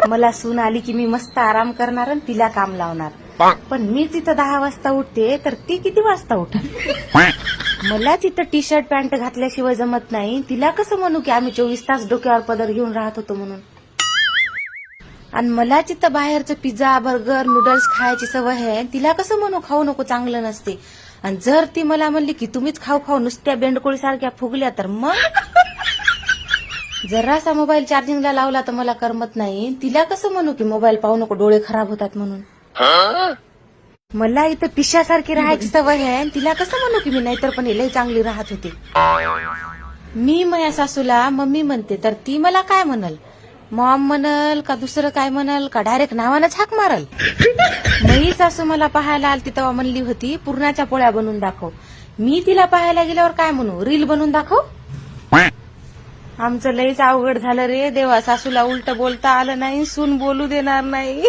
मला सून आली की मी मस्त आराम करणार आणि तिला काम लावणार. पण मी तिथं 10 वाजता उठते तर ती किती वाजता उठा? मला तिथं टी शर्ट पॅन्ट घातल्याशिवाय जमत नाही. तिला कसं म्हणू की आम्ही 24 तास डोक्यावर पदर घेऊन राहत होतो म्हणून. आणि मला तिथं बाहेरचं पिझ्झा बर्गर नूडल्स खायची सवय आहे. तिला कसं म्हणू खाऊ नको चांगलं नसते. आणि जर ती मला म्हणली की तुम्हीच खाऊ खाऊ नुसत्या बेंडकोळी सारख्या फुगल्या तर मग जरासा मोबाईल चार्जिंगला लावला तर मला करमत नाही. तिला कसं म्हणू की मोबाईल पाहू नको डोळे खराब होतात म्हणून. मला इथं पिशासारखी राहायची सवय आहे. तिला कसं म्हणू की मी नाहीतर पण लई चांगली राहत होते. मी माझ्या सासूला मम्मी म्हणते तर ती मला काय म्हणल? मॉम म्हणल का दुसरं काय म्हणल का डायरेक्ट नावानंच हाक मारल. मी सासू मला पाहायला आलती तेव्हा म्हणली होती पुरणाच्या पोळ्या बनवून दाखव. मी तिला पाहायला गेल्यावर काय म्हणू रील बनवून दाखव. आमचं लईच अवघड झालं रे देवा. सासूला उलट बोलता आलं नाही सून बोलू देणार नाही.